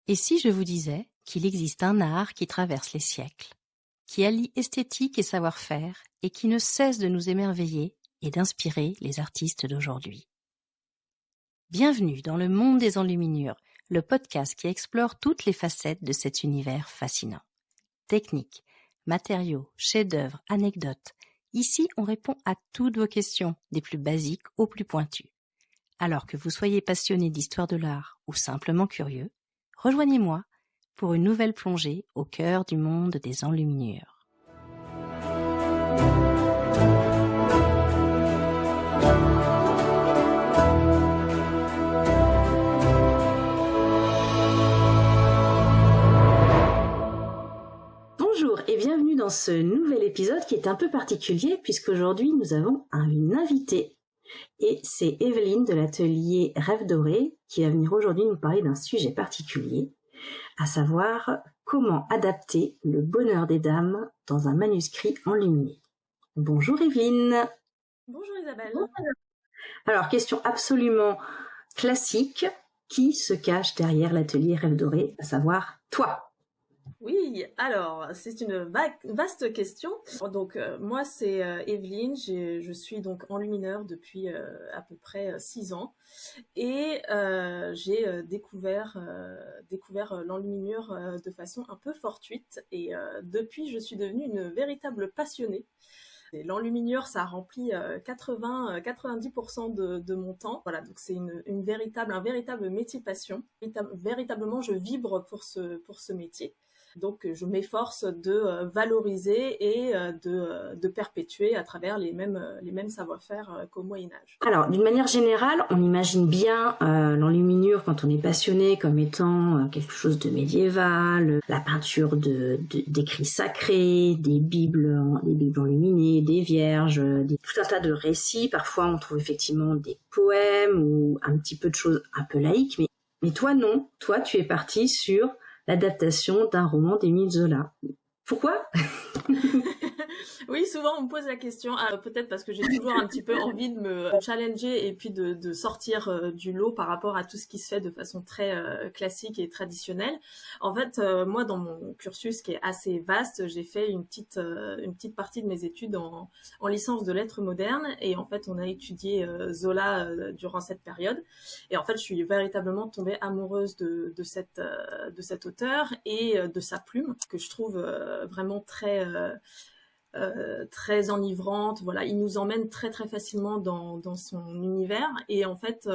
Et si je vous disais qu'il existe un art qui traverse les siècles, qui allie esthétique et savoir-faire et qui ne cesse de nous émerveiller et d'inspirer les artistes d'aujourd'hui. Bienvenue dans le monde des enluminures, le podcast qui explore toutes les facettes de cet univers fascinant. Techniques, matériaux, chefs-d'œuvre, anecdotes. Ici, on répond à toutes vos questions, des plus basiques aux plus pointues. Alors que vous soyez passionné d'histoire de l'art ou simplement curieux, rejoignez-moi pour une nouvelle plongée au cœur du monde des enluminures. Bonjour et bienvenue dans ce nouvel épisode qui est un peu particulier puisqu'aujourd'hui nous avons une invitée. Et c'est Evelyne de l'atelier Rêve Doré qui va venir aujourd'hui nous parler d'un sujet particulier, à savoir comment adapter le bonheur des dames dans un manuscrit enluminé. Bonjour Evelyne. Bonjour Isabelle. Alors, question absolument classique, qui se cache derrière l'atelier Rêve Doré, à savoir toi? Oui, alors c'est une vaste question. Donc moi c'est Evelyne, je suis donc enlumineur depuis à peu près 6 ans et j'ai découvert l'enluminure de façon un peu fortuite et depuis je suis devenue une véritable passionnée. Et l'enluminure, ça remplit 90% de mon temps. Voilà, donc c'est un véritable métier passion. Véritablement, je vibre pour ce métier. Donc, je m'efforce de valoriser et de perpétuer à travers les mêmes savoir-faire qu'au Moyen-Âge. Alors, d'une manière générale, on imagine bien l'enluminure quand on est passionné comme étant quelque chose de médiéval, la peinture d'écrits sacrés, des bibles enluminées, des vierges, tout un tas de récits. Parfois, on trouve effectivement des poèmes ou un petit peu de choses un peu laïques. Mais toi, non. Toi, tu es partie sur l'adaptation d'un roman d'Émile Zola. Pourquoi? Oui, souvent on me pose la question, peut-être parce que j'ai toujours un petit peu envie de me challenger et puis de sortir du lot par rapport à tout ce qui se fait de façon très classique et traditionnelle. En fait, moi dans mon cursus qui est assez vaste, j'ai fait une petite partie de mes études en licence de lettres modernes et en fait on a étudié Zola durant cette période et en fait je suis véritablement tombée amoureuse de cet auteur et de sa plume que je trouve vraiment très enivrante. Voilà, il nous emmène très très facilement dans son univers et en fait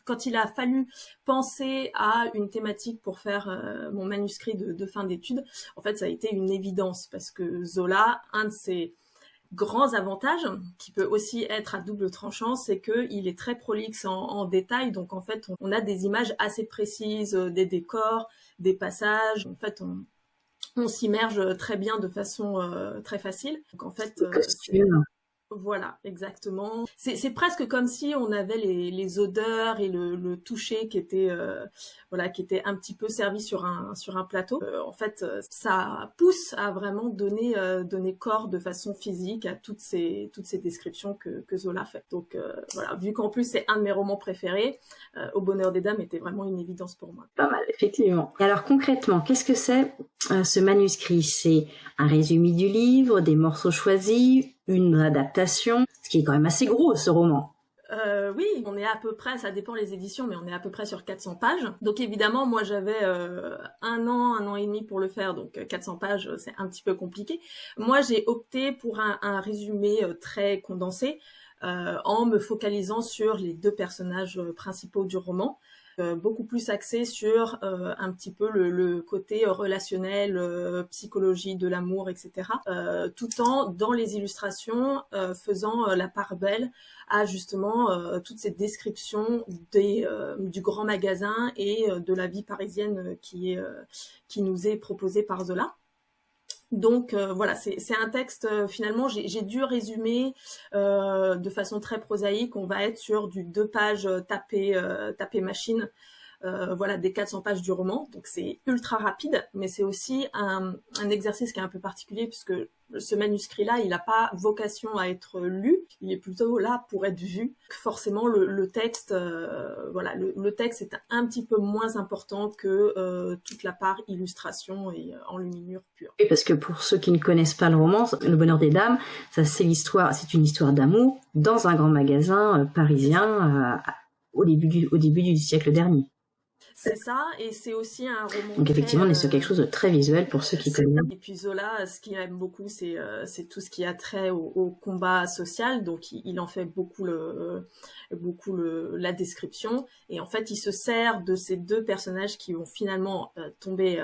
quand il a fallu penser à une thématique pour faire mon manuscrit de fin d'études, en fait ça a été une évidence parce que Zola, un de ses grands avantages, qui peut aussi être à double tranchant, c'est qu'il est très prolixe en détails, donc en fait on a des images assez précises, des décors, des passages, en fait on s'immerge très bien de façon très facile. Donc en fait, voilà, exactement. C'est presque comme si on avait les odeurs et le toucher qui était qui était un petit peu servi sur un plateau. En fait, ça pousse à vraiment donner corps de façon physique à toutes ces descriptions que Zola fait. Donc voilà, vu qu'en plus c'est un de mes romans préférés, Au bonheur des dames était vraiment une évidence pour moi. Pas mal, effectivement. Et alors concrètement, qu'est-ce que c'est ce manuscrit? C'est un résumé du livre, des morceaux choisis, une adaptation, ce qui est quand même assez gros ce roman. Oui, on est à peu près, ça dépend les éditions, mais on est à peu près sur 400 pages. Donc évidemment, moi j'avais un an et demi pour le faire, donc 400 pages, c'est un petit peu compliqué. Moi j'ai opté pour un résumé très condensé, en me focalisant sur les 2 personnages principaux du roman. Beaucoup plus axé sur un petit peu le côté relationnel, psychologie de l'amour, etc. Tout en, dans les illustrations, faisant la part belle à justement toutes ces descriptions du grand magasin et de la vie parisienne qui nous est proposée par Zola. Donc voilà, c'est un texte, finalement, j'ai dû résumer de façon très prosaïque. On va être sur du 2 pages tapé machine voilà, des 400 pages du roman. Donc c'est ultra rapide, mais c'est aussi un exercice qui est un peu particulier puisque ce manuscrit-là, il n'a pas vocation à être lu, il est plutôt là pour être vu. Forcément, le texte, voilà, le texte est un petit peu moins important que toute la part illustration et enluminure pure. Oui, parce que pour ceux qui ne connaissent pas le roman, Le Bonheur des Dames, ça c'est une histoire d'amour dans un grand magasin parisien au début du siècle dernier. C'est ça, et c'est aussi un roman. Donc effectivement, on est sur quelque chose de très visuel pour ceux qui connaissent. Et puis Zola, ce qu'il aime beaucoup, c'est tout ce qui a trait au combat social. Donc il en fait beaucoup la description. Et en fait, il se sert de ces deux personnages qui vont finalement tomber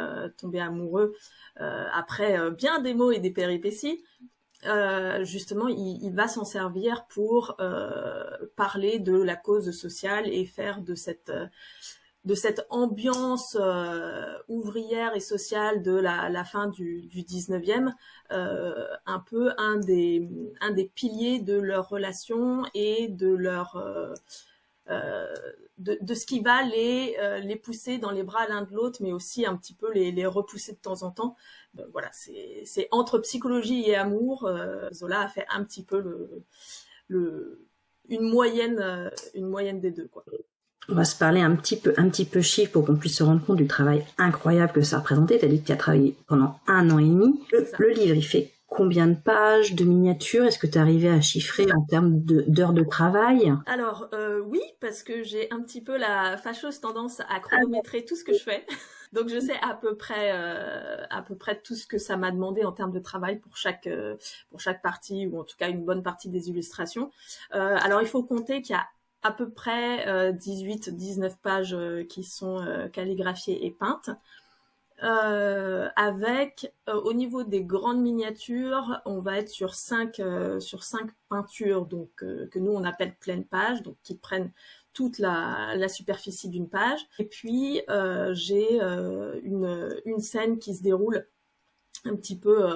amoureux après bien des mots et des péripéties. Justement, il va s'en servir pour parler de la cause sociale et faire de cette ambiance ouvrière et sociale de la fin du 19e, un peu un des piliers de leur relation et de leur de ce qui va les pousser dans les bras l'un de l'autre, mais aussi un petit peu les repousser de temps en temps. Voilà, c'est entre psychologie et amour. Zola a fait un petit peu une moyenne des deux, quoi. On va se parler un petit peu chiffres pour qu'on puisse se rendre compte du travail incroyable que ça a représenté. Tu as dit que tu as travaillé pendant 1 an et demi. Le livre, il fait combien de pages, de miniatures? Est-ce que tu es arrivé à chiffrer en termes d'heures de travail? Alors, oui, parce que j'ai un petit peu la fâcheuse tendance à chronométrer tout ce que je fais. Donc, je sais à peu près tout ce que ça m'a demandé en termes de travail pour chaque partie, ou en tout cas une bonne partie des illustrations. Alors, il faut compter qu'il y a à peu près 18-19 pages qui sont calligraphiées et peintes. Avec au niveau des grandes miniatures, on va être sur 5 peintures, donc que nous on appelle pleine page, donc qui prennent toute la superficie d'une page. Et puis j'ai une scène qui se déroule un petit peu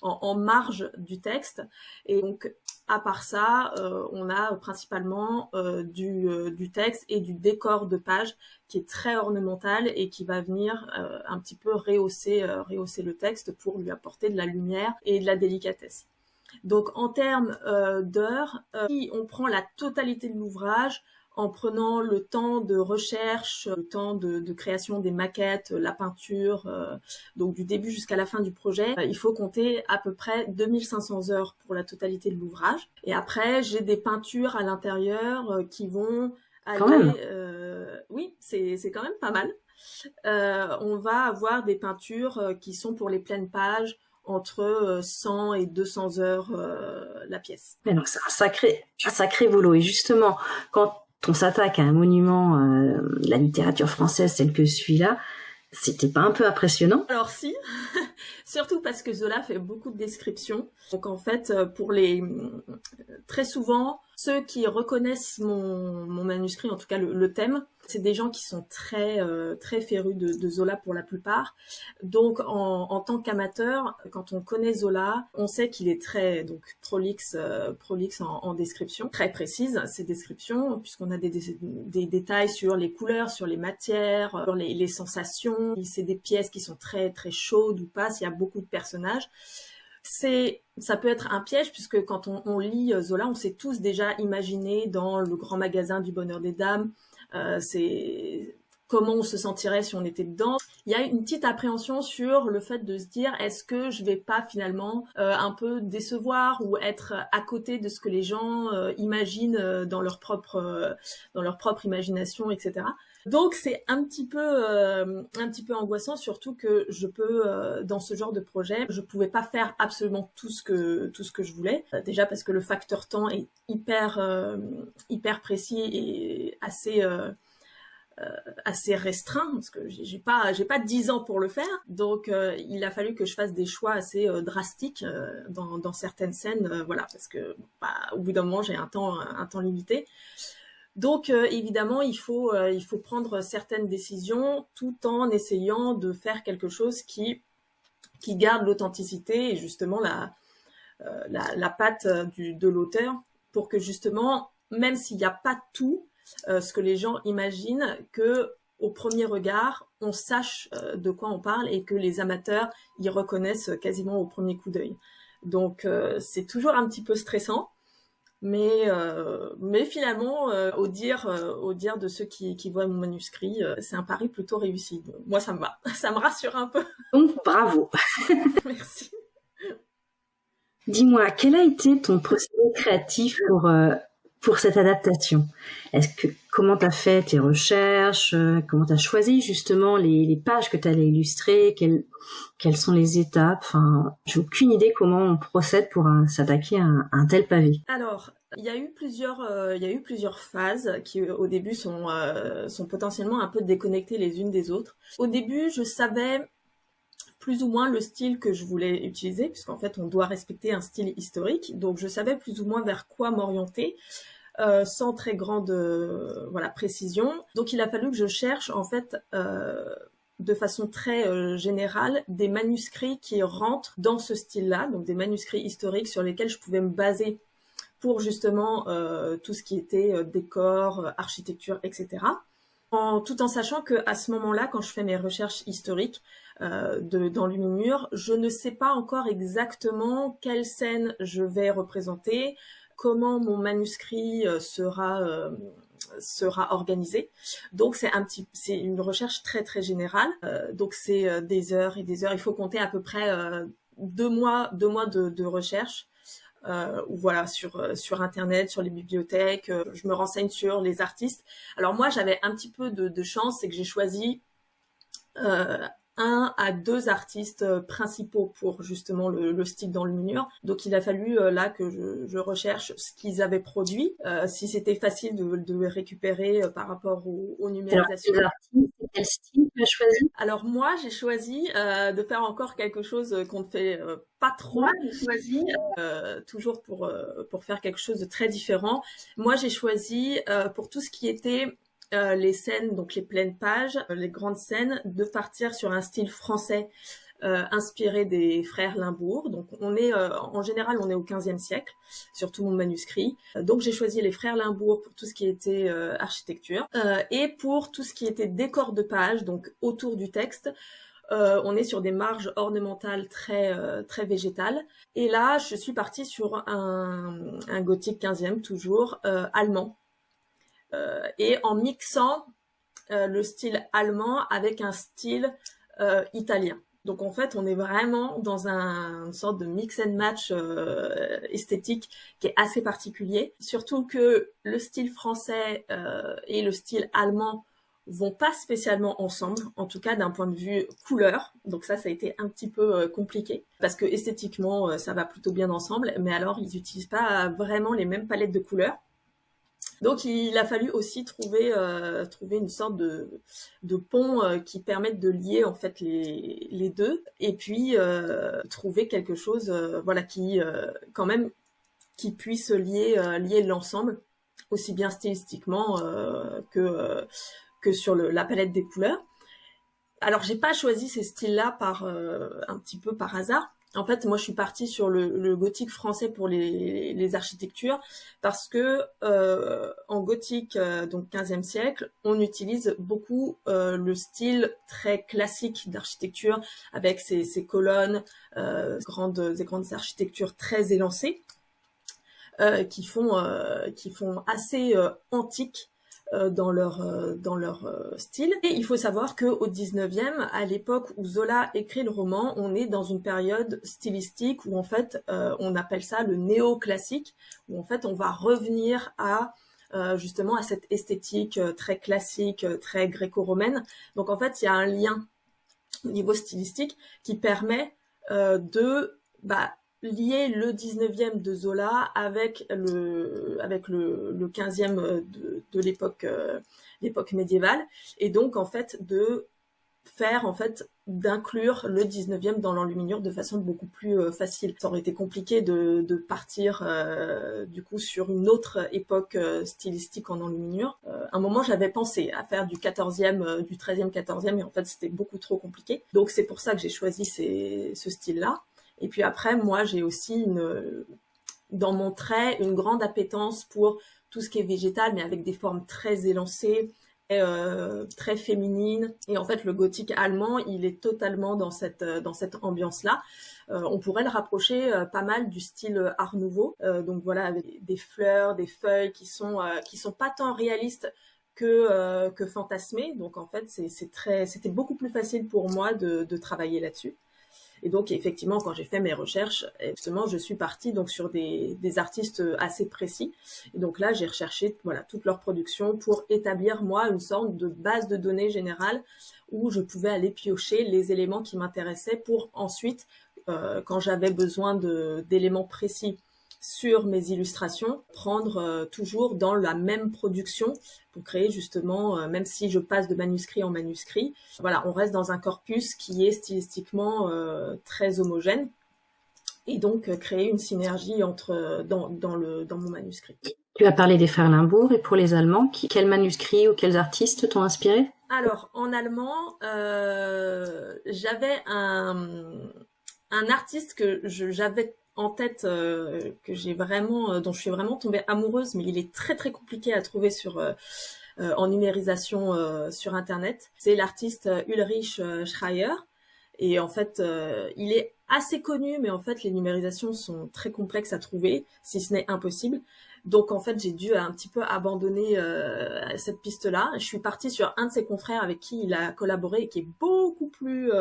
en marge du texte, et donc à part ça, on a principalement du texte et du décor de page qui est très ornemental et qui va venir un petit peu rehausser le texte pour lui apporter de la lumière et de la délicatesse. Donc en termes d'heures, si on prend la totalité de l'ouvrage, en prenant le temps de recherche, le temps de création des maquettes, la peinture, donc du début jusqu'à la fin du projet, il faut compter à peu près 2500 heures pour la totalité de l'ouvrage. Et après, j'ai des peintures à l'intérieur qui vont aller... oui, c'est quand même pas mal. On va avoir des peintures qui sont pour les pleines pages, entre 100 et 200 heures la pièce. Mais donc c'est un sacré boulot. Et justement, quand on s'attaque à un monument de la littérature française tel que celui-là, c'était pas un peu impressionnant? Alors si, surtout parce que Zola fait beaucoup de descriptions. Donc en fait, très souvent, ceux qui reconnaissent mon manuscrit, en tout cas le thème, c'est des gens qui sont très férus de Zola pour la plupart. Donc en tant qu'amateur, quand on connaît Zola, on sait qu'il est très prolixe en description, très précise ces descriptions, puisqu'on a des détails sur les couleurs, sur les matières, sur les sensations. C'est des pièces qui sont très très chaudes ou pas, s'il y a beaucoup de personnages. Ça peut être un piège, puisque quand on lit Zola, on s'est tous déjà imaginé dans le grand magasin du Bonheur des Dames. C'est comment on se sentirait si on était dedans. Il y a une petite appréhension sur le fait de se dire, est-ce que je vais pas finalement un peu décevoir ou être à côté de ce que les gens imaginent dans leur propre imagination, etc. Donc c'est un petit peu angoissant, surtout que je peux dans ce genre de projet, je pouvais pas faire absolument tout ce que je voulais. Déjà parce que le facteur temps est hyper précis et assez restreint, parce que j'ai pas 10 ans pour le faire. Donc il a fallu que je fasse des choix assez drastiques dans certaines scènes, voilà, parce que au bout d'un moment j'ai un temps limité. Donc évidemment, il faut prendre certaines décisions tout en essayant de faire quelque chose qui garde l'authenticité et justement la patte de l'auteur, pour que justement, même s'il n'y a pas tout ce que les gens imaginent, que au premier regard, on sache de quoi on parle et que les amateurs y reconnaissent quasiment au premier coup d'œil. Donc c'est toujours un petit peu stressant, mais finalement, au dire de ceux qui voient mon manuscrit, c'est un pari plutôt réussi. Donc, moi, ça me va, ça me rassure un peu. Donc, bravo. Merci. Dis-moi, quel a été ton procédé créatif pour cette adaptation? Comment t'as fait tes recherches? Comment t'as choisi justement les pages que t'allais illustrer? Quelles sont les étapes? Enfin, j'ai aucune idée comment on procède pour s'attaquer à un tel pavé. Alors, il y a eu plusieurs phases qui au début sont potentiellement un peu déconnectées les unes des autres. Au début, je savais plus ou moins le style que je voulais utiliser, puisqu'en fait, on doit respecter un style historique. Donc, je savais plus ou moins vers quoi m'orienter, sans très grande précision. Donc, il a fallu que je cherche, en fait, de façon très générale, des manuscrits qui rentrent dans ce style-là, donc des manuscrits historiques sur lesquels je pouvais me baser pour justement tout ce qui était décor, architecture, etc. Tout en sachant qu'à ce moment-là, quand je fais mes recherches historiques dans Lumimur, je ne sais pas encore exactement quelle scène je vais représenter, comment mon manuscrit sera organisé. Donc c'est une recherche très très générale. Donc c'est des heures et des heures. Il faut compter à peu près 2 mois de recherche. Ou voilà sur internet, sur les bibliothèques, je me renseigne sur les artistes. Alors moi j'avais un petit peu de chance, c'est que j'ai choisi 1 à 2 artistes principaux pour justement le style dans le mur. Donc il a fallu là que je recherche ce qu'ils avaient produit, si c'était facile de récupérer par rapport aux numérisations. Alors, quel style tu as choisi? Alors moi j'ai choisi de faire encore quelque chose qu'on ne fait pas trop. Toujours pour faire quelque chose de très différent. Moi j'ai choisi pour tout ce qui était les scènes, donc les pleines pages, les grandes scènes, de partir sur un style français inspiré des frères Limbourg. Donc on est en général on est au XVe siècle, sur tout mon manuscrit. Donc j'ai choisi les frères Limbourg pour tout ce qui était architecture et pour tout ce qui était décor de page, donc autour du texte. On est sur des marges ornementales très végétales. Et là, je suis partie sur un gothique 15e, toujours, allemand. Et en mixant le style allemand avec un style italien. Donc en fait, on est vraiment dans une sorte de mix and match esthétique qui est assez particulier. Surtout que le style français et le style allemand vont pas spécialement ensemble, en tout cas d'un point de vue couleur. Donc ça a été un petit peu compliqué parce que esthétiquement ça va plutôt bien ensemble, mais alors ils utilisent pas vraiment les mêmes palettes de couleurs. Donc il a fallu aussi trouver une sorte de pont qui permette de lier en fait les deux, et puis trouver quelque chose qui quand même qui puisse lier l'ensemble aussi bien stylistiquement que sur la palette des couleurs. Alors j'ai pas choisi ces styles-là un petit peu par hasard. En fait, moi, je suis partie sur le gothique français pour les architectures parce que en gothique, donc 15e siècle, on utilise beaucoup le style très classique d'architecture avec ces colonnes, des grandes architectures très élancées qui font assez antiques dans leur style. Et il faut savoir qu'au 19e, à l'époque où Zola écrit le roman, on est dans une période stylistique où en fait on appelle ça le néoclassique, où en fait on va revenir justement à cette esthétique très classique, très gréco-romaine. Donc en fait il y a un lien au niveau stylistique qui permet de lier le 19e de Zola avec le 15e de l'époque médiévale, et donc en fait d'inclure le 19e dans l'enluminure de façon beaucoup plus facile. Ça aurait été compliqué de partir du coup sur une autre époque stylistique en enluminure. À un moment, j'avais pensé à faire du 14e, du 13e, 14e, et en fait, c'était beaucoup trop compliqué. Donc c'est pour ça que j'ai choisi ce style-là. Et puis après, moi, j'ai aussi dans mon trait une grande appétence pour tout ce qui est végétal, mais avec des formes très élancées, très féminine. Et en fait, le gothique allemand, il est totalement dans cette ambiance-là. On pourrait le rapprocher pas mal du style Art Nouveau. Donc voilà, avec des fleurs, des feuilles qui sont pas tant réalistes que fantasmées. Donc en fait, c'était beaucoup plus facile pour moi de travailler là-dessus. Et donc effectivement, quand j'ai fait mes recherches, justement, je suis partie donc sur des artistes assez précis. Et donc là, j'ai recherché voilà toute leur production pour établir moi une sorte de base de données générale où je pouvais aller piocher les éléments qui m'intéressaient pour ensuite, quand j'avais besoin d'éléments précis sur mes illustrations, prendre toujours dans la même production pour créer justement, même si je passe de manuscrit en manuscrit, voilà, on reste dans un corpus qui est stylistiquement très homogène et donc créer une synergie dans mon manuscrit. Tu as parlé des frères Limbourg, et pour les Allemands, quels manuscrits ou quels artistes t'ont inspiré? Alors, en allemand, j'avais un artiste que j'avais en tête, dont je suis vraiment tombée amoureuse, mais il est très très compliqué à trouver en numérisation sur Internet. C'est l'artiste Ulrich Schreier. Et en fait, il est assez connu, mais en fait, les numérisations sont très complexes à trouver, si ce n'est impossible. Donc, en fait, j'ai dû un petit peu abandonner cette piste-là. Je suis partie sur un de ses confrères avec qui il a collaboré et qui est beaucoup plus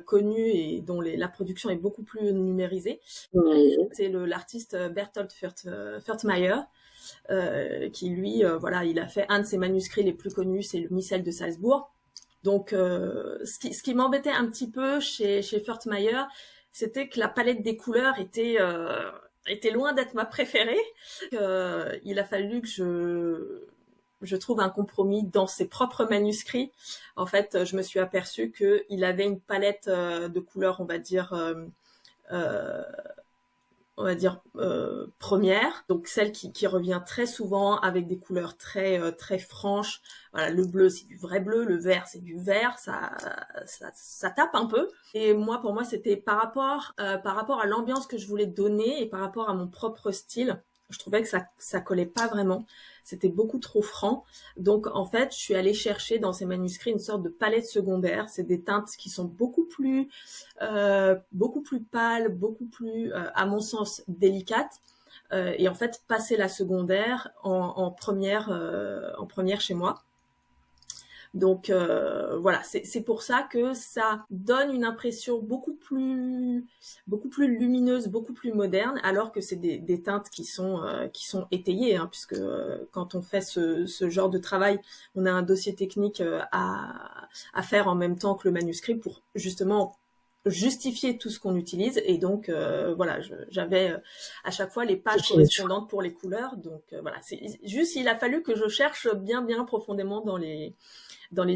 connu et dont la production est beaucoup plus numérisée. C'est l'artiste Bertolt Furtmeier. Qui lui, voilà, il a fait un de ses manuscrits les plus connus, c'est le Missel de Salzbourg. Donc, ce qui m'embêtait un petit peu chez Furtmeier, c'était que la palette des couleurs était loin d'être ma préférée. Il a fallu que je trouve un compromis dans ses propres manuscrits. En fait, je me suis aperçue qu'il avait une palette de couleurs, on va dire première, donc celle qui revient très souvent avec des couleurs très très franches. Voilà, le bleu c'est du vrai bleu, le vert c'est du vert, ça tape un peu. Et moi, pour moi, c'était par rapport à l'ambiance que je voulais donner et par rapport à mon propre style. Je trouvais que ça collait pas vraiment. C'était beaucoup trop franc. Donc, en fait, je suis allée chercher dans ces manuscrits une sorte de palette secondaire. C'est des teintes qui sont beaucoup plus pâles, beaucoup plus, à mon sens, délicates. Et en fait, passer la secondaire en première chez moi. Donc voilà, c'est pour ça que ça donne une impression beaucoup plus lumineuse, beaucoup plus moderne, alors que c'est des teintes qui sont étayées, hein, puisque quand on fait ce genre de travail, on a un dossier technique à faire en même temps que le manuscrit pour justement justifier tout ce qu'on utilise. Et donc voilà, j'avais à chaque fois les pages correspondantes pour les couleurs. Donc voilà, c'est juste, il a fallu que je cherche bien profondément dans les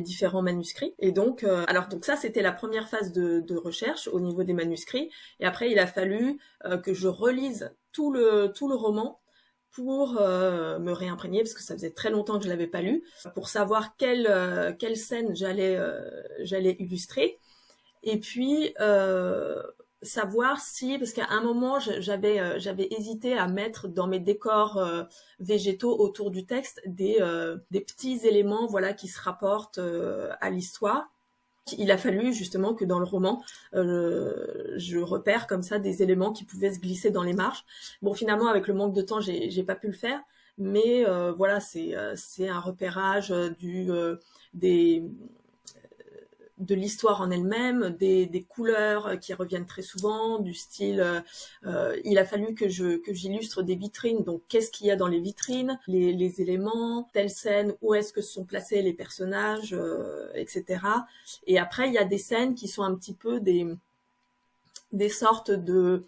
différents manuscrits. Et donc, donc ça, c'était la première phase de recherche au niveau des manuscrits. Et après, il a fallu que je relise tout le roman pour me réimprégner, parce que ça faisait très longtemps que je l'avais pas lu, pour savoir quelle scène j'allais illustrer. Et puis savoir si, parce qu'à un moment j'avais hésité à mettre dans mes décors végétaux autour du texte des petits éléments, voilà, qui se rapportent à l'histoire. Il a fallu justement que dans le roman je repère comme ça des éléments qui pouvaient se glisser dans les marges. Bon, finalement, avec le manque de temps, j'ai pas pu le faire, mais voilà, c'est un repérage de l'histoire en elle-même, des couleurs qui reviennent très souvent, du style. Il a fallu que j'illustre des vitrines. Donc, qu'est-ce qu'il y a dans les vitrines, les éléments, telle scène, où est-ce que se sont placés les personnages, etc. Et après, il y a des scènes qui sont un petit peu des sortes de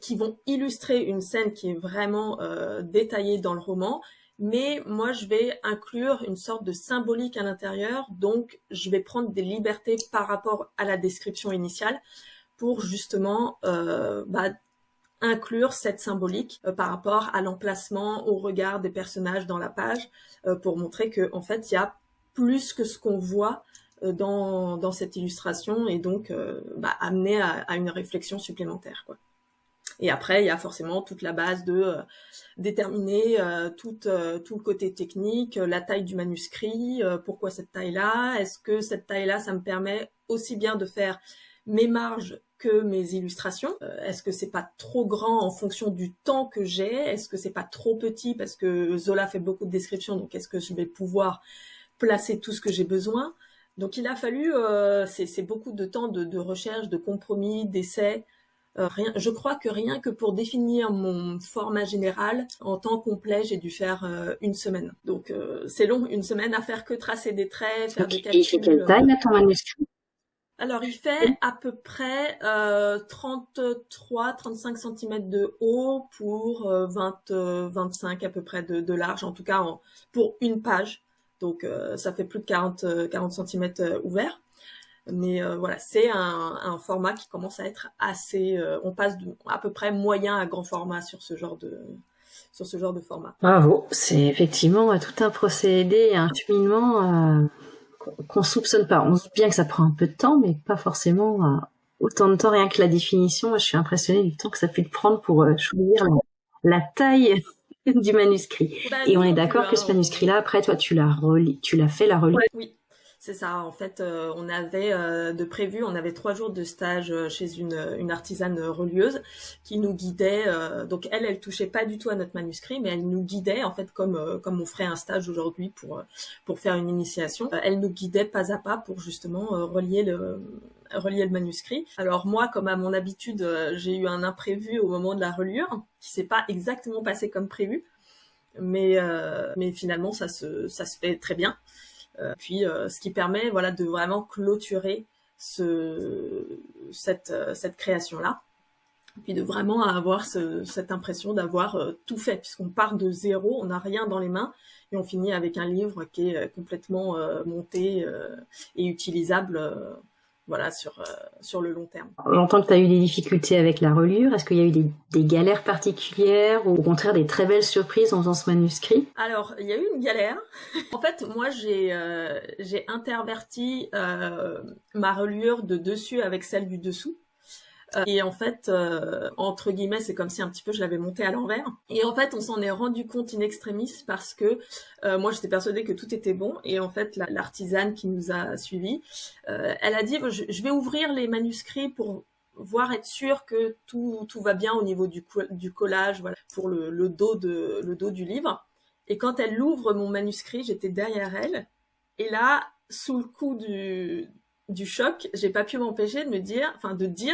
qui vont illustrer une scène qui est vraiment détaillée dans le roman. Mais moi, je vais inclure une sorte de symbolique à l'intérieur, donc je vais prendre des libertés par rapport à la description initiale pour justement inclure cette symbolique par rapport à l'emplacement, au regard des personnages dans la page, pour montrer que en fait, il y a plus que ce qu'on voit dans cette illustration, et donc amener à une réflexion supplémentaire, quoi. Et après, il y a forcément toute la base de déterminer tout le côté technique, la taille du manuscrit, pourquoi cette taille-là, est-ce que cette taille-là, ça me permet aussi bien de faire mes marges que mes illustrations, est-ce que c'est pas trop grand en fonction du temps que j'ai, est-ce que c'est pas trop petit parce que Zola fait beaucoup de descriptions, donc est-ce que je vais pouvoir placer tout ce que j'ai besoin. Donc il a fallu, c'est beaucoup de temps de recherche, de compromis, d'essais. Je crois que rien que pour définir mon format général, en temps complet, j'ai dû faire une semaine. Donc c'est long, une semaine à faire que tracer des traits, faire des calculs. Il fait quelle taille là ton manuscrit? Alors il fait à peu près 33-35 cm de haut pour 20-25 à peu près de large, en tout cas pour une page. Donc ça fait plus de 40 cm ouverts. Mais voilà, c'est un format qui commence à être assez... on passe à peu près moyen à grand format sur ce genre de format. Bravo, c'est effectivement tout un procédé, un cheminement qu'on soupçonne pas. On se dit bien que ça prend un peu de temps, mais pas forcément autant de temps. Rien que la définition, je suis impressionnée du temps que ça a pu te prendre pour choisir la taille du manuscrit. Et on est d'accord que ce manuscrit-là, après, toi, tu l'as fait la relis. Oui. C'est ça, en fait, on avait on avait 3 jours de stage chez une artisane relieuse qui nous guidait. Donc elle touchait pas du tout à notre manuscrit, mais elle nous guidait en fait comme on ferait un stage aujourd'hui pour faire une initiation. Elle nous guidait pas à pas pour justement relier le manuscrit. Alors moi, comme à mon habitude, j'ai eu un imprévu au moment de la reliure qui s'est pas exactement passé comme prévu, mais finalement ça se fait très bien. Puis ce qui permet voilà de vraiment clôturer cette création-là, puis de vraiment avoir cette impression d'avoir tout fait, puisqu'on part de zéro, on n'a rien dans les mains, et on finit avec un livre qui est complètement monté et utilisable voilà, sur le long terme. J'entends que tu as eu des difficultés avec la reliure. Est-ce qu'il y a eu des galères particulières ou au contraire des très belles surprises en faisant ce manuscrit? Alors, il y a eu une galère. En fait, moi, j'ai interverti ma reliure de dessus avec celle du dessous. Et en fait, entre guillemets, c'est comme si un petit peu je l'avais montée à l'envers. Et en fait, on s'en est rendu compte in extremis parce que moi, j'étais persuadée que tout était bon. Et en fait, l'artisane qui nous a suivis, elle a dit, je vais ouvrir les manuscrits pour être sûr que tout va bien au niveau du collage, voilà, pour le dos du livre. Et quand elle ouvre mon manuscrit, j'étais derrière elle. Et là, sous le coup du choc, j'ai pas pu m'empêcher de dire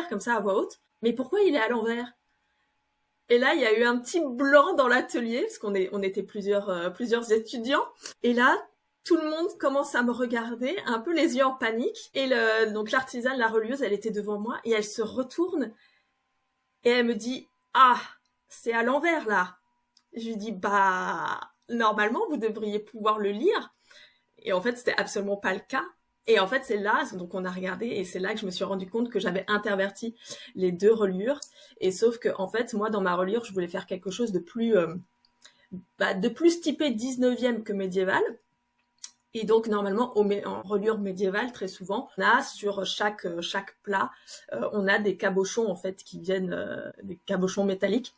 comme ça à voix haute, mais pourquoi il est à l'envers? Et là, il y a eu un petit blanc dans l'atelier, parce qu'on était plusieurs étudiants. Et là, tout le monde commence à me regarder, un peu les yeux en panique. Et donc l'artisane, la relieuse, elle était devant moi, et elle se retourne, et elle me dit, ah, c'est à l'envers là. Je lui dis, bah, normalement, vous devriez pouvoir le lire. Et en fait, c'était absolument pas le cas. Et en fait, c'est là, donc on a regardé, et c'est là que je me suis rendu compte que j'avais interverti les 2 reliures. Et sauf que, en fait, moi, dans ma reliure, je voulais faire quelque chose de plus typé 19e que médiéval. Et donc, normalement, en reliure médiévale, très souvent, on a sur chaque plat, on a des cabochons, en fait, qui viennent, des cabochons métalliques,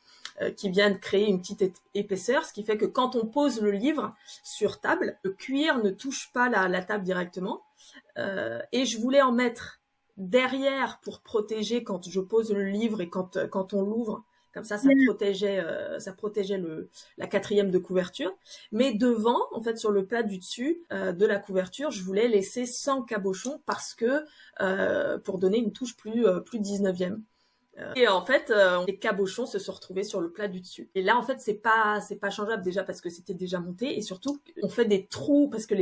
qui viennent créer une petite épaisseur, ce qui fait que quand on pose le livre sur table, le cuir ne touche pas la table directement. Et je voulais en mettre derrière pour protéger quand je pose le livre et quand on l'ouvre. Comme ça protégeait la 4e de couverture. Mais devant, en fait, sur le plat du dessus de la couverture, je voulais laisser sans cabochon parce que pour donner une touche plus 19e. Et en fait, les cabochons se sont retrouvés sur le plat du dessus. Et là, en fait, c'est pas changeable déjà parce que c'était déjà monté et surtout, on fait des trous parce que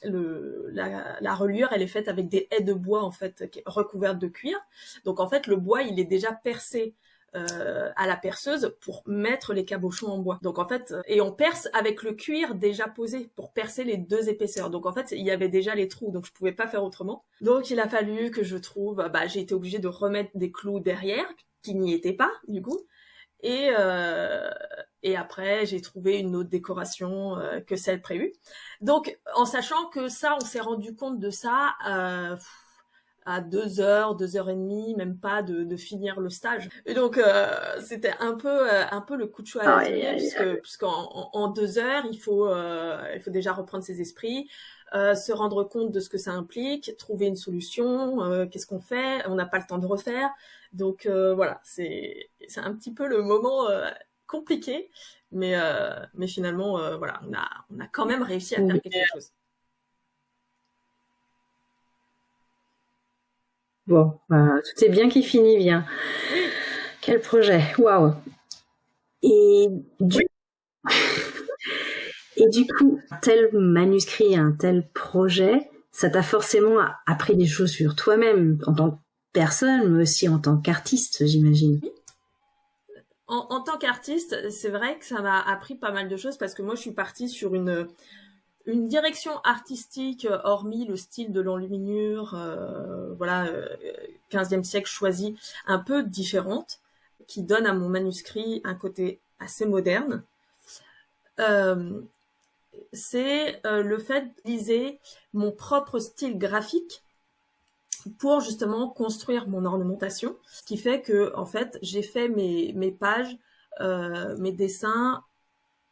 la reliure, elle est faite avec des haies de bois en fait recouvertes de cuir. Donc en fait, le bois, il est déjà percé à la perceuse pour mettre les cabochons en bois. Donc en fait, et on perce avec le cuir déjà posé pour percer les 2 épaisseurs. Donc en fait, il y avait déjà les trous, donc je pouvais pas faire autrement. Donc il a fallu que je trouve, j'ai été obligée de remettre des clous derrière qui n'y étaient pas du coup. Et après, j'ai trouvé une autre décoration que celle prévue. Donc, en sachant que ça, on s'est rendu compte de ça à 2 heures et demie, même pas de finir le stage. Et donc c'était un peu le coup de choix à puisqu'en 2 heures il faut déjà reprendre ses esprits, se rendre compte de ce que ça implique, trouver une solution, qu'est-ce qu'on fait, on n'a pas le temps de refaire. Donc voilà, c'est un petit peu le moment compliqué, mais finalement voilà, on a quand même réussi à faire quelque chose. Bon, tout est bien qui finit bien. Oui. Quel projet, waouh. Et du coup, un tel manuscrit, un tel projet, ça t'a forcément appris des choses sur toi-même en tant que personne, mais aussi en tant qu'artiste, j'imagine. Oui. En tant qu'artiste, c'est vrai que ça m'a appris pas mal de choses parce que moi, je suis partie sur une direction artistique, hormis le style de l'enluminure, voilà, 15e siècle choisi, un peu différente, qui donne à mon manuscrit un côté assez moderne. C'est le fait d'utiliser mon propre style graphique pour justement construire mon ornementation, ce qui fait que en fait j'ai fait mes pages, mes dessins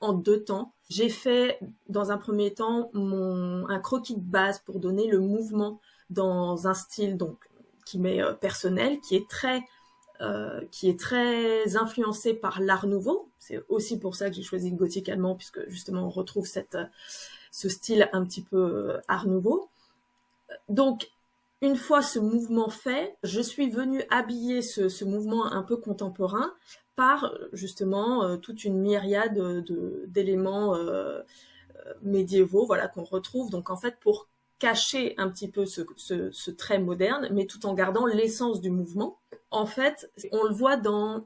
en 2 temps. J'ai fait dans un premier temps un croquis de base pour donner le mouvement dans un style donc qui m'est personnel, qui est très influencé par l'Art Nouveau. C'est aussi pour ça que j'ai choisi le gothique allemand, puisque justement on retrouve ce style un petit peu Art Nouveau. Donc une fois ce mouvement fait, je suis venue habiller ce mouvement un peu contemporain par justement toute une myriade d'éléments médiévaux, voilà, qu'on retrouve. Donc en fait, pour cacher un petit peu ce trait moderne, mais tout en gardant l'essence du mouvement. En fait, on le voit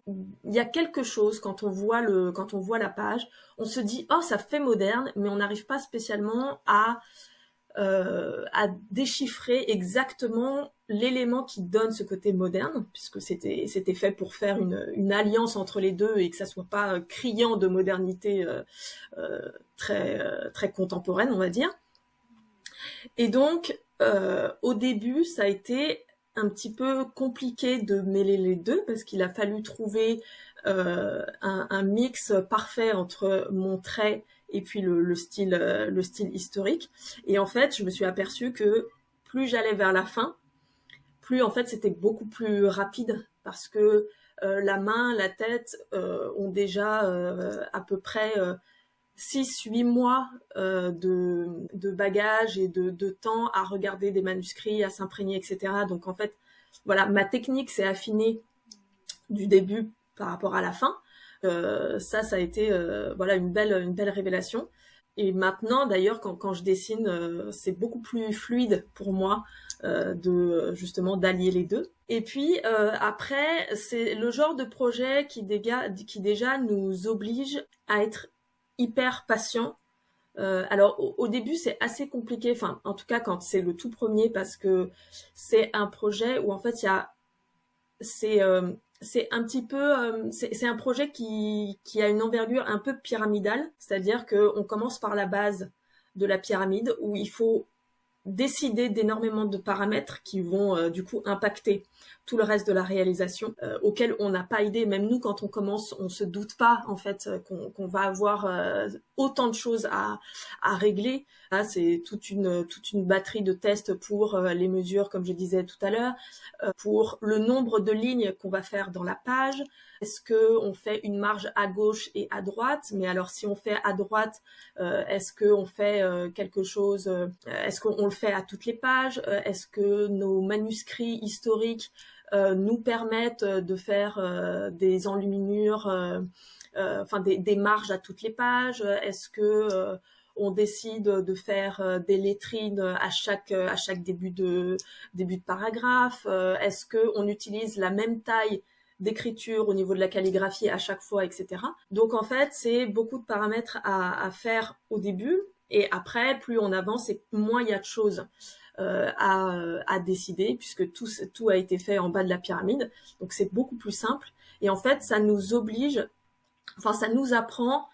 il y a quelque chose quand on voit la page, on se dit oh ça fait moderne, mais on n'arrive pas spécialement à déchiffrer exactement l'élément qui donne ce côté moderne, puisque c'était fait pour faire une alliance entre les deux et que ça soit pas criant de modernité très contemporaine, on va dire. Et donc, au début, ça a été un petit peu compliqué de mêler les deux, parce qu'il a fallu trouver un mix parfait entre mon trait et puis le style historique. Et en fait, je me suis aperçue que plus j'allais vers la fin, plus en fait c'était beaucoup plus rapide, parce que la main, la tête ont déjà à peu près 6-8 mois de bagages et de temps à regarder des manuscrits, à s'imprégner, etc. Donc en fait, voilà, ma technique s'est affinée du début par rapport à la fin. Ça a été voilà une belle révélation. Et maintenant, d'ailleurs, quand je dessine, c'est beaucoup plus fluide pour moi justement d'allier les deux. Et puis après, c'est le genre de projet qui déjà nous oblige à être hyper patient. Alors au début c'est assez compliqué, enfin en tout cas quand c'est le tout premier, parce que c'est un projet où en fait c'est un petit peu c'est un projet qui a une envergure un peu pyramidale, c'est-à-dire que on commence par la base de la pyramide où il faut décider d'énormément de paramètres qui vont du coup impacter tout le reste de la réalisation, auquel on n'a pas idée. Même nous, quand on commence, on se doute pas en fait qu'on va avoir autant de choses à régler. Là, c'est toute une batterie de tests pour les mesures, comme je disais tout à l'heure, pour le nombre de lignes qu'on va faire dans la page. Est-ce qu'on fait une marge à gauche et à droite? Mais alors, si on fait à droite, est-ce qu'on fait quelque chose? Est-ce qu'on le fait à toutes les pages? Est-ce que nos manuscrits historiques nous permettent de faire des enluminures, enfin des marges à toutes les pages? Est-ce que on décide de faire des lettrines à chaque début de paragraphe? Est-ce que on utilise la même taille d'écriture au niveau de la calligraphie à chaque fois, etc. Donc en fait, c'est beaucoup de paramètres à faire au début, et après, plus on avance et moins il y a de choses à décider, puisque tout a été fait en bas de la pyramide. Donc c'est beaucoup plus simple. Et en fait, ça nous oblige, enfin ça nous apprend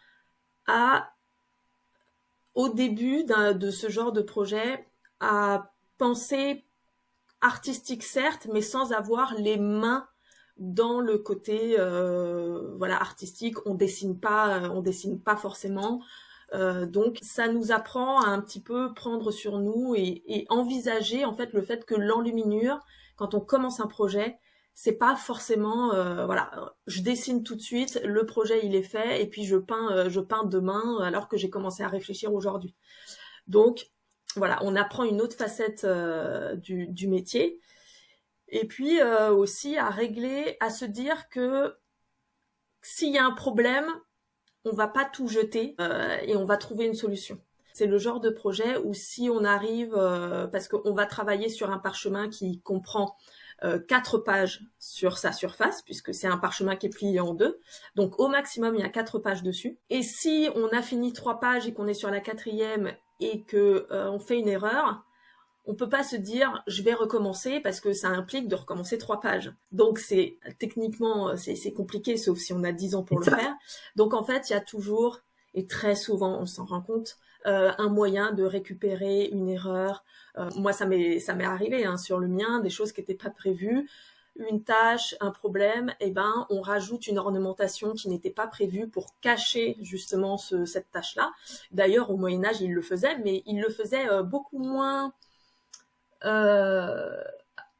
au début de ce genre de projet, à penser artistique certes, mais sans avoir les mains dans le côté artistique. On dessine pas forcément. Donc ça nous apprend à un petit peu prendre sur nous et envisager en fait le fait que l'enluminure, quand on commence un projet, c'est pas forcément je dessine tout de suite, le projet il est fait et puis je peins demain alors que j'ai commencé à réfléchir aujourd'hui. Donc voilà, on apprend une autre facette du métier. Et puis aussi à se dire que s'il y a un problème, on va pas tout jeter et on va trouver une solution. C'est le genre de projet où si on arrive, parce qu'on va travailler sur un parchemin qui comprend 4 pages sur sa surface, puisque c'est un parchemin qui est plié en 2. Donc au maximum, il y a 4 pages dessus. Et si on a fini 3 pages et qu'on est sur la 4e et que on fait une erreur, on peut pas se dire je vais recommencer parce que ça implique de recommencer 3 pages. Donc c'est techniquement c'est compliqué sauf si on a 10 ans pour le faire. Donc en fait, il y a toujours et très souvent on s'en rend compte un moyen de récupérer une erreur. Moi ça m'est arrivé sur le mien, des choses qui n'étaient pas prévues, une tâche, un problème, et ben on rajoute une ornementation qui n'était pas prévue pour cacher justement cette tâche-là. D'ailleurs au Moyen-Âge, ils le faisaient, mais ils le faisaient beaucoup moins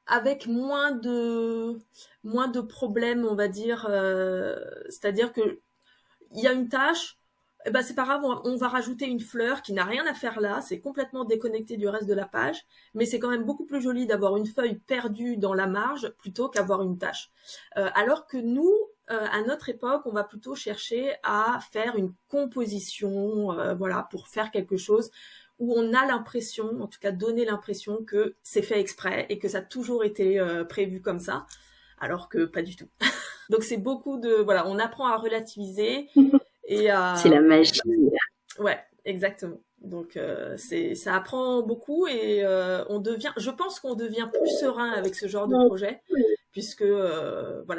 avec moins de problèmes, on va dire. C'est-à-dire que il y a une tâche, eh ben c'est pas grave, on va rajouter une fleur qui n'a rien à faire là, c'est complètement déconnecté du reste de la page, mais c'est quand même beaucoup plus joli d'avoir une feuille perdue dans la marge plutôt qu'avoir une tâche. Alors que nous, à notre époque, on va plutôt chercher à faire une composition, pour faire quelque chose où on a l'impression, en tout cas donner l'impression que c'est fait exprès et que ça a toujours été prévu comme ça, alors que pas du tout. Donc c'est beaucoup on apprend à relativiser et à... C'est la magie. Ouais, exactement. Donc ça apprend beaucoup et je pense qu'on devient plus serein avec ce genre de projet, puisque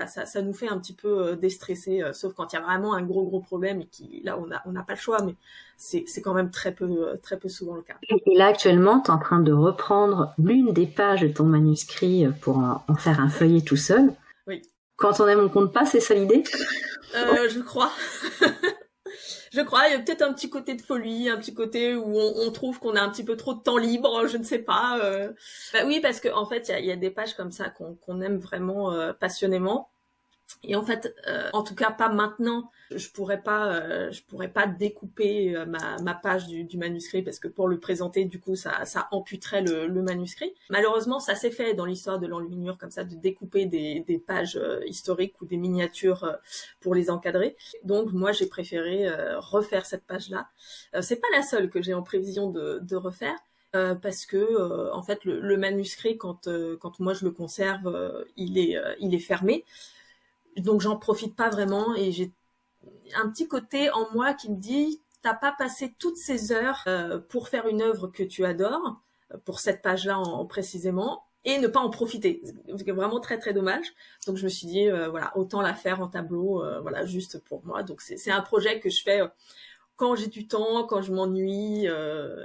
ça nous fait un petit peu déstresser, sauf quand il y a vraiment un gros problème et là on n'a pas le choix, mais c'est quand même très peu souvent le cas. Et là actuellement, tu es en train de reprendre l'une des pages de ton manuscrit pour en faire un feuillet tout seul. Oui. Quand on aime, on compte pas, c'est ça l'idée ? Je crois. Je crois, il y a peut-être un petit côté de folie, un petit côté où on trouve qu'on a un petit peu trop de temps libre, je ne sais pas. Oui, parce que en fait, il y a des pages comme ça qu'on aime vraiment passionnément. Et en fait, en tout cas pas maintenant. Je pourrais pas découper ma page du manuscrit parce que pour le présenter, du coup, ça amputerait le manuscrit. Malheureusement, ça s'est fait dans l'histoire de l'enluminure comme ça, de découper des pages historiques ou des miniatures pour les encadrer. Donc moi, j'ai préféré refaire cette page-là. C'est pas la seule que j'ai en prévision de refaire. Parce que en fait, le manuscrit, quand moi je le conserve, il est fermé. Donc j'en profite pas vraiment et j'ai un petit côté en moi qui me dit t'as pas passé toutes ces heures pour faire une œuvre que tu adores, pour cette page-là précisément, et ne pas en profiter. C'est vraiment très très dommage. Donc je me suis dit autant la faire en tableau, juste pour moi. Donc c'est un projet que je fais quand j'ai du temps, quand je m'ennuie,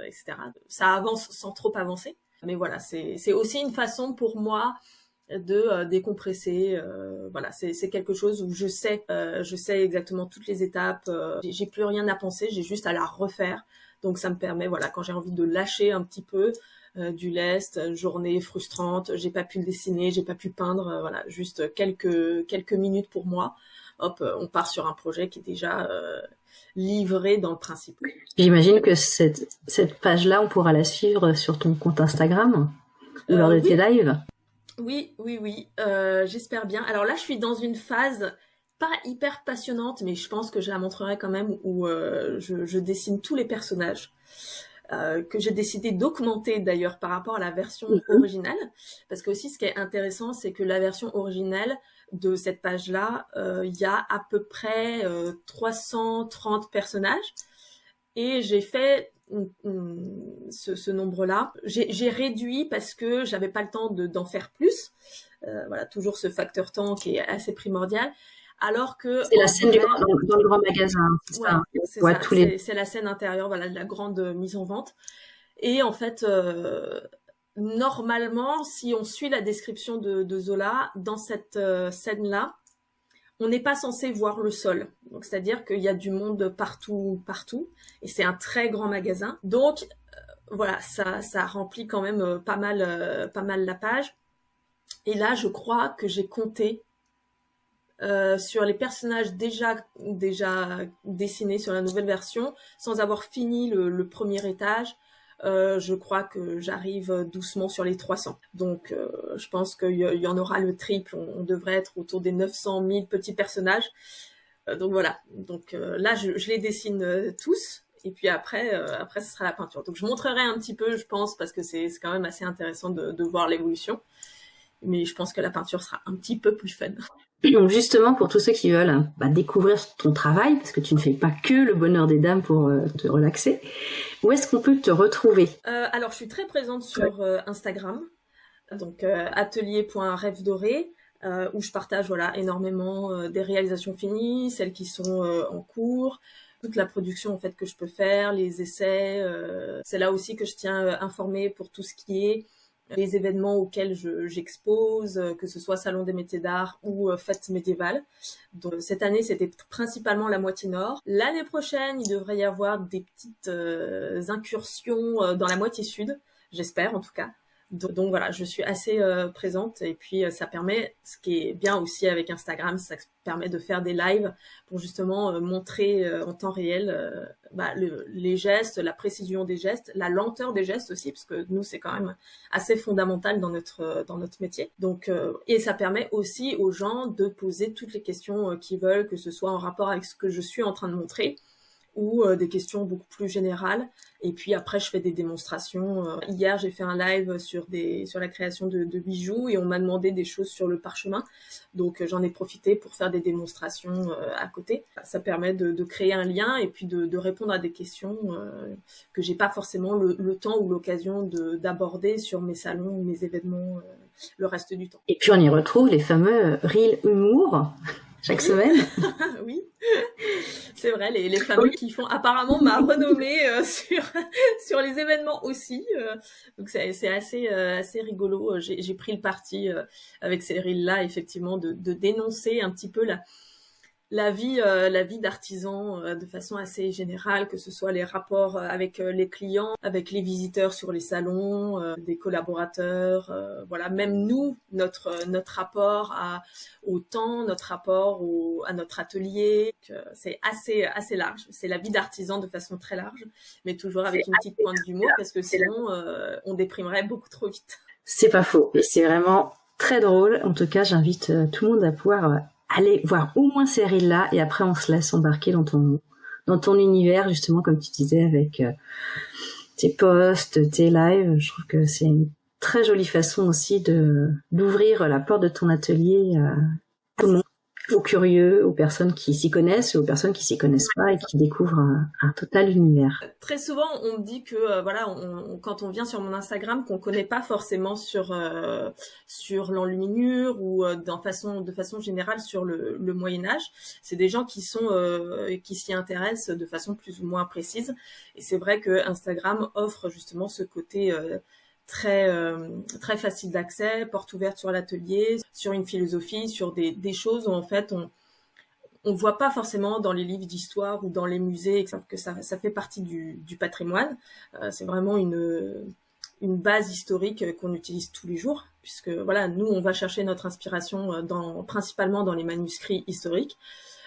etc. Ça avance sans trop avancer, mais voilà, c'est aussi une façon pour moi de décompresser. C'est quelque chose où je sais exactement toutes les étapes. J'ai plus rien à penser, j'ai juste à la refaire. Donc ça me permet, quand j'ai envie de lâcher un petit peu du lest, journée frustrante, j'ai pas pu le dessiner, j'ai pas pu peindre, juste quelques minutes pour moi. Hop, on part sur un projet qui est déjà livré dans le principe. J'imagine que cette page-là, on pourra la suivre sur ton compte Instagram ou lors de tes lives. Oui, j'espère bien. Alors là, je suis dans une phase pas hyper passionnante, mais je pense que je la montrerai quand même, où je dessine tous les personnages, que j'ai décidé d'augmenter d'ailleurs par rapport à la version originale, parce que aussi ce qui est intéressant, c'est que la version originale de cette page-là, il y a à peu près 330 personnages, et j'ai fait ce nombre-là. J'ai réduit parce que j'avais pas le temps d'en faire plus. Toujours ce facteur temps qui est assez primordial. Alors que c'est la scène dans le grand magasin, c'est ça. C'est la scène intérieure, de la grande mise en vente. Et en fait, normalement, si on suit la description de Zola, dans cette scène-là, on n'est pas censé voir le sol. Donc, c'est-à-dire qu'il y a du monde partout, et c'est un très grand magasin. Donc, voilà, ça remplit quand même pas mal la page. Et là, je crois que j'ai compté sur les personnages déjà dessinés sur la nouvelle version, sans avoir fini le premier étage. Je crois que j'arrive doucement sur les 300. Donc, je pense qu'il y en aura le triple. On devrait être autour des 900 000 petits personnages. Donc voilà. Donc là, je les dessine tous. Et puis après, ce sera la peinture. Donc je montrerai un petit peu, je pense, parce que c'est quand même assez intéressant de voir l'évolution. Mais je pense que la peinture sera un petit peu plus fun. Donc justement, pour tous ceux qui veulent découvrir ton travail, parce que tu ne fais pas que le bonheur des dames pour te relaxer, où est-ce qu'on peut te retrouver? Alors, je suis très présente sur Instagram, donc atelier.rêve-doré, où je partage énormément des réalisations finies, celles qui sont en cours, toute la production en fait que je peux faire, les essais. C'est là aussi que je tiens à informer pour tout ce qui est les événements auxquels j'expose, que ce soit Salon des métiers d'art ou fête médiévale. Donc cette année, c'était principalement la moitié nord. L'année prochaine, il devrait y avoir des petites incursions dans la moitié sud, j'espère en tout cas. Donc voilà, je suis assez présente et puis ça permet, ce qui est bien aussi avec Instagram, ça permet de faire des lives pour justement montrer en temps réel les gestes, la précision des gestes, la lenteur des gestes aussi, parce que nous c'est quand même assez fondamental dans notre métier. Donc et ça permet aussi aux gens de poser toutes les questions qu'ils veulent, que ce soit en rapport avec ce que je suis en train de montrer, ou des questions beaucoup plus générales. Et puis après, je fais des démonstrations. Hier, j'ai fait un live sur la création de bijoux et on m'a demandé des choses sur le parchemin. Donc, j'en ai profité pour faire des démonstrations à côté. Ça permet de créer un lien et puis de répondre à des questions que j'ai pas forcément le temps ou l'occasion d'aborder sur mes salons ou mes événements le reste du temps. Et puis, on y retrouve les fameux Reels humour chaque semaine. Oui, c'est vrai, les fameux qui font apparemment ma renommée sur les événements aussi. Donc c'est assez rigolo. J'ai pris le parti avec ces reels-là, effectivement, de dénoncer un petit peu la vie d'artisan de façon assez générale, que ce soit les rapports avec les clients, avec les visiteurs sur les salons, des collaborateurs, même nous, notre rapport au temps, notre rapport à notre atelier, c'est assez large. C'est la vie d'artisan de façon très large, mais toujours avec une petite pointe d'humour, parce que sinon on déprimerait beaucoup trop vite. C'est pas faux, et c'est vraiment très drôle. En tout cas, j'invite tout le monde à pouvoir aller voir au moins ces reels-là, et après on se laisse embarquer dans ton univers, justement, comme tu disais, avec tes posts, tes lives. Je trouve que c'est une très jolie façon aussi d'ouvrir la porte de ton atelier à tout le monde, aux curieux, aux personnes qui s'y connaissent et aux personnes qui s'y connaissent pas et qui découvrent un total univers. Très souvent, on me dit que quand on vient sur mon Instagram, qu'on connaît pas forcément sur l'enluminure ou de façon générale sur le Moyen Âge. C'est des gens qui s'y intéressent de façon plus ou moins précise. Et c'est vrai que Instagram offre justement ce côté très facile d'accès, porte ouverte sur l'atelier, sur une philosophie, sur des choses où en fait on voit pas forcément dans les livres d'histoire ou dans les musées que ça fait partie du patrimoine. C'est vraiment une base historique qu'on utilise tous les jours, puisque nous on va chercher notre inspiration principalement dans les manuscrits historiques.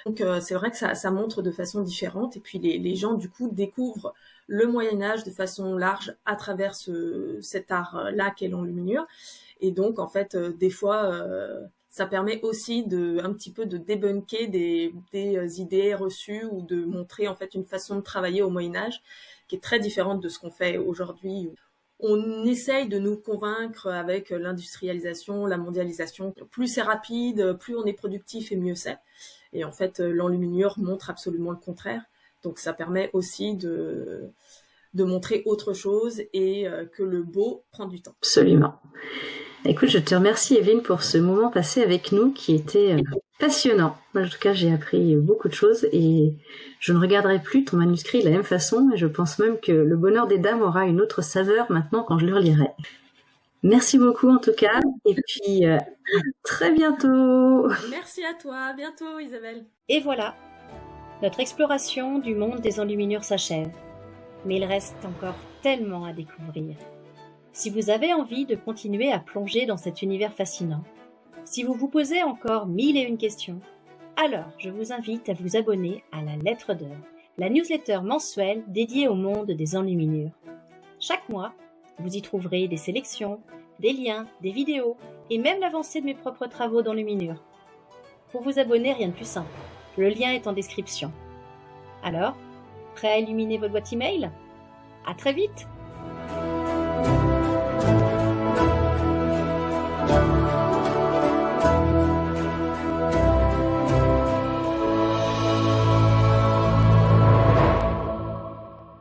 Donc c'est vrai que ça montre de façon différente, et puis les gens du coup découvrent le Moyen-Âge de façon large à travers cet art-là qu'est l'enluminure. Et donc en fait des fois ça permet aussi un petit peu de débunker des idées reçues, ou de montrer en fait une façon de travailler au Moyen-Âge qui est très différente de ce qu'on fait aujourd'hui. On essaye de nous convaincre avec l'industrialisation, la mondialisation. Plus c'est rapide, plus on est productif et mieux c'est. Et en fait, l'enluminure montre absolument le contraire. Donc ça permet aussi de montrer autre chose, et que le beau prend du temps. Absolument. Écoute, je te remercie, Evelyne, pour ce moment passé avec nous qui était passionnant. Moi, en tout cas, j'ai appris beaucoup de choses, et je ne regarderai plus ton manuscrit de la même façon, et je pense même que le bonheur des dames aura une autre saveur maintenant quand je le relirai. Merci beaucoup en tout cas, et puis à très bientôt. Merci à toi, à bientôt Isabelle. Et voilà, notre exploration du monde des enluminures s'achève. Mais il reste encore tellement à découvrir. Si vous avez envie de continuer à plonger dans cet univers fascinant, si vous vous posez encore 1001 questions, alors je vous invite à vous abonner à la Lettre d'Heure, la newsletter mensuelle dédiée au monde des enluminures. Chaque mois, vous y trouverez des sélections, des liens, des vidéos et même l'avancée de mes propres travaux d'enluminure. Pour vous abonner, rien de plus simple. Le lien est en description. Alors, prêt à illuminer votre boîte email ? À très vite!